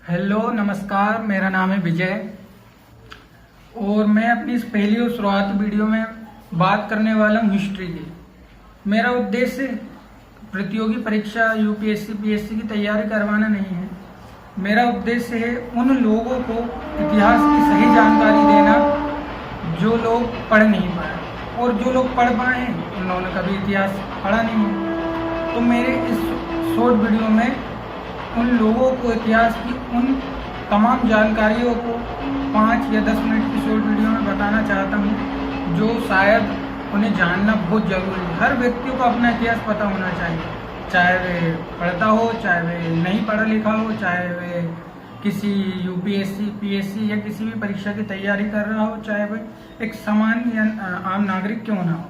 Hello नमस्कार, मेरा नाम है विजय और मैं अपनी इस पहली और शुरुआती वीडियो में बात करने वाला हूँ हिस्ट्री की। मेरा उद्देश्य प्रतियोगी परीक्षा यूपीएससी पीएससी की तैयारी करवाना नहीं है। मेरा उद्देश्य है उन लोगों को इतिहास की सही जानकारी देना जो लोग पढ़ नहीं पाए, और जो लोग पढ़ पाए हैं उन्होंने कभी इतिहास पढ़ा नहीं है। तो मेरे इस शॉर्ट वीडियो में उन लोगों को इतिहास की उन तमाम जानकारियों को 5 या 10 मिनट की शॉर्ट वीडियो में बताना चाहता हूँ, जो शायद उन्हें जानना बहुत जरूरी है। हर व्यक्ति को अपना इतिहास पता होना चाहिए, चाहे वे पढ़ता हो, चाहे वे नहीं पढ़ा लिखा हो, चाहे वे किसी यूपीएससी पीएससी या किसी भी परीक्षा की तैयारी कर रहा हो, चाहे वे एक सामान्य या आम नागरिक क्यों ना हो।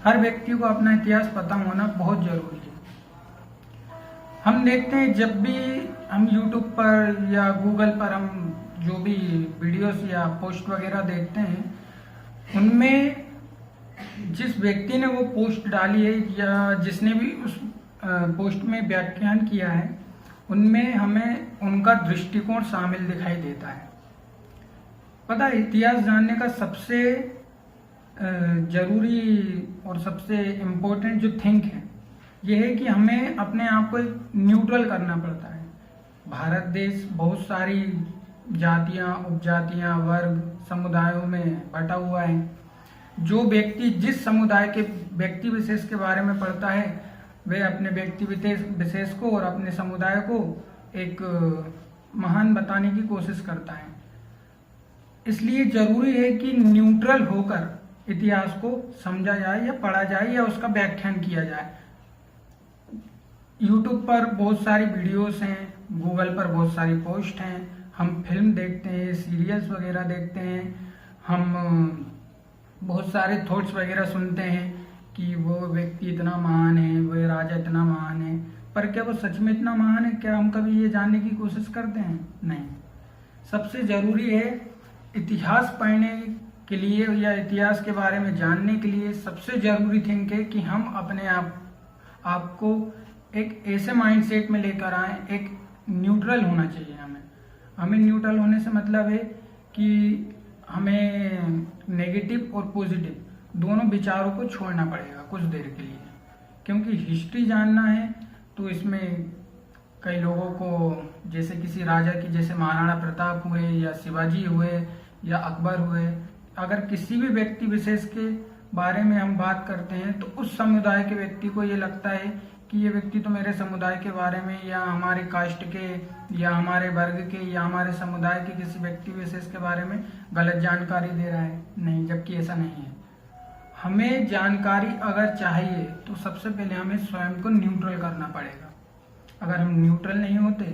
हर व्यक्ति को अपना इतिहास पता होना बहुत जरूरी है। हम देखते हैं जब भी हम YouTube पर या गूगल पर हम जो भी वीडियोस या पोस्ट वगैरह देखते हैं, उनमें जिस व्यक्ति ने वो पोस्ट डाली है या जिसने भी उस पोस्ट में व्याख्यान किया है, उनमें हमें उनका दृष्टिकोण शामिल दिखाई देता है। पता है, इतिहास जानने का सबसे जरूरी और सबसे इम्पोर्टेंट जो थिंक है यह है कि हमें अपने आप को न्यूट्रल करना पड़ता है। भारत देश बहुत सारी जातियां, उपजातियां, वर्ग, समुदायों में बटा हुआ है। जो व्यक्ति जिस समुदाय के व्यक्ति विशेष के बारे में पढ़ता है, वह अपने व्यक्ति विशेष को और अपने समुदाय को एक महान बताने की कोशिश करता है। इसलिए जरूरी है कि न्यूट्रल होकर इतिहास को समझा जाए या पढ़ा जाए या उसका व्याख्यान किया जाए। यूट्यूब पर बहुत सारी वीडियोस हैं, गूगल पर बहुत सारी पोस्ट हैं, हम फिल्म देखते हैं, सीरियल्स वगैरह देखते हैं, हम बहुत सारे थॉट्स वगैरह सुनते हैं कि वो व्यक्ति इतना महान है, वो राजा इतना महान है। पर क्या वो सच में इतना महान है? क्या हम कभी ये जानने की कोशिश करते हैं? नहीं। सबसे ज़रूरी है इतिहास पढ़ने के लिए या इतिहास के बारे में जानने के लिए सबसे ज़रूरी थिंक है कि हम अपने आपको एक ऐसे माइंडसेट में लेकर आए। एक न्यूट्रल होना चाहिए हमें न्यूट्रल होने से मतलब है कि हमें नेगेटिव और पॉजिटिव दोनों विचारों को छोड़ना पड़ेगा कुछ देर के लिए, क्योंकि हिस्ट्री जानना है तो इसमें कई लोगों को, जैसे किसी राजा की, जैसे महाराणा प्रताप हुए या शिवाजी हुए या अकबर हुए, अगर किसी भी व्यक्ति विशेष के बारे में हम बात करते हैं तो उस समुदाय के व्यक्ति को ये लगता है कि ये व्यक्ति तो मेरे समुदाय के बारे में या हमारे कास्ट के या हमारे वर्ग के या हमारे समुदाय के किसी व्यक्ति विशेष के बारे में गलत जानकारी दे रहा है। नहीं, जबकि ऐसा नहीं है। हमें जानकारी अगर चाहिए तो सबसे पहले हमें स्वयं को न्यूट्रल करना पड़ेगा। अगर हम न्यूट्रल नहीं होते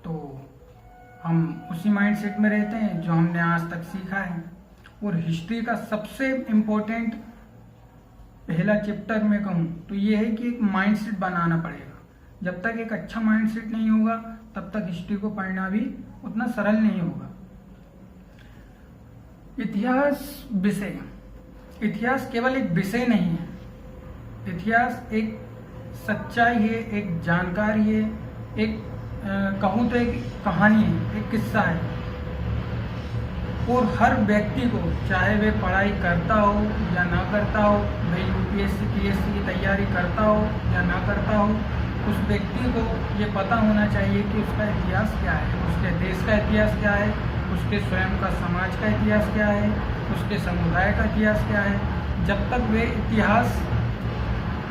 तो हम उसी माइंडसेट में रहते हैं जो हमने आज तक सीखा है। और हिस्ट्री का सबसे इम्पोर्टेंट पहला चैप्टर में कहूँ तो ये है कि एक माइंडसेट बनाना पड़ेगा। जब तक एक अच्छा माइंडसेट नहीं होगा तब तक हिस्ट्री को पढ़ना भी उतना सरल नहीं होगा। इतिहास केवल एक विषय नहीं है। इतिहास एक सच्चाई है, एक जानकारी है, एक कहूँ तो एक कहानी है, एक किस्सा है। और हर व्यक्ति को, चाहे वे पढ़ाई करता हो या ना करता हो, वे यूपीएससी पीएससी की तैयारी करता हो या ना करता हो, उस व्यक्ति को ये पता होना चाहिए कि उसका इतिहास क्या है, उसके देश का इतिहास क्या है, उसके स्वयं का समाज का इतिहास क्या है, उसके समुदाय का इतिहास क्या है। जब तक वे इतिहास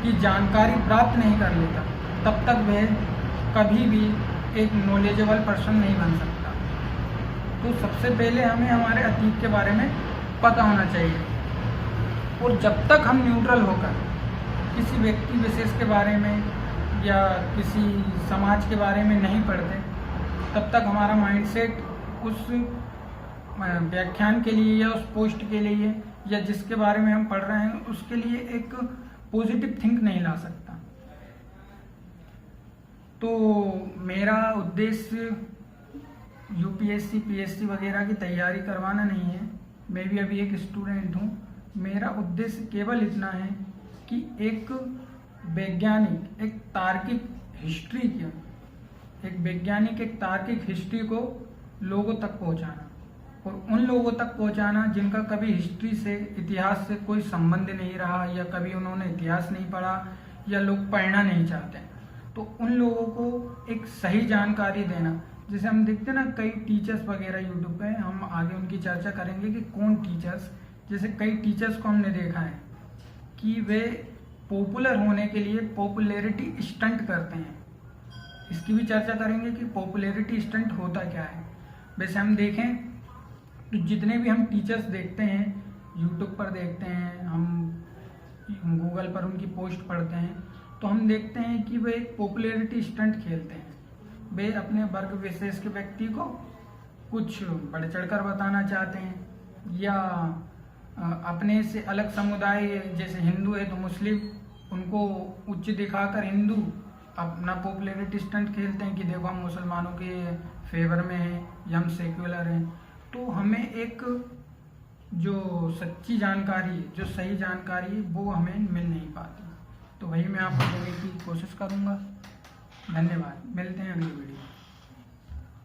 की जानकारी प्राप्त नहीं कर लेता तब तक वह कभी भी एक नॉलेजेबल पर्सन नहीं बन सकता। तो सबसे पहले हमें हमारे अतीत के बारे में पता होना चाहिए। और जब तक हम न्यूट्रल होकर किसी व्यक्ति विशेष के बारे में या किसी समाज के बारे में नहीं पढ़ते, तब तक हमारा माइंडसेट उस व्याख्यान के लिए या उस पोस्ट के लिए या जिसके बारे में हम पढ़ रहे हैं उसके लिए एक पॉजिटिव थिंक नहीं ला सकता। तो मेरा उद्देश्य यूपीएससी पीएससी वगैरह की तैयारी करवाना नहीं है। मैं भी अभी एक स्टूडेंट हूँ। मेरा उद्देश्य केवल इतना है कि एक वैज्ञानिक, एक तार्किक हिस्ट्री की एक वैज्ञानिक, एक तार्किक हिस्ट्री को लोगों तक पहुंचाना, और उन लोगों तक पहुंचाना जिनका कभी हिस्ट्री से, इतिहास से कोई संबंध नहीं रहा, या कभी उन्होंने इतिहास नहीं पढ़ा, या लोग पढ़ना नहीं चाहते, तो उन लोगों को एक सही जानकारी देना। जैसे हम देखते हैं ना कई टीचर्स वगैरह यूट्यूब पे, हम आगे उनकी चर्चा करेंगे कि कौन टीचर्स, जैसे कई टीचर्स को हमने देखा है कि वे पॉपुलर होने के लिए पॉपुलैरिटी स्टंट करते हैं। इसकी भी चर्चा करेंगे कि पॉपुलैरिटी स्टंट होता क्या है। वैसे हम देखें तो जितने भी हम टीचर्स देखते हैं, यूट्यूब पर देखते हैं, हम गूगल पर उनकी पोस्ट पढ़ते हैं, तो हम देखते हैं कि वे एक पॉपुलैरिटी स्टंट खेलते हैं। वे अपने वर्ग विशेष के व्यक्ति को कुछ बढ़ चढ़कर बताना चाहते हैं, या अपने से अलग समुदाय, जैसे हिंदू है तो मुस्लिम, उनको उच्च दिखाकर हिंदू अपना पॉपुलैरिटी स्टंट खेलते हैं कि देखो हम मुसलमानों के फेवर में हैं या हम सेक्युलर हैं। तो हमें एक जो सच्ची जानकारी, जो सही जानकारी है, वो हमें मिल नहीं पाती। तो वही मैं आपको देने की कोशिश करूँगा। धन्यवाद, मिलते हैं अगली वीडियो।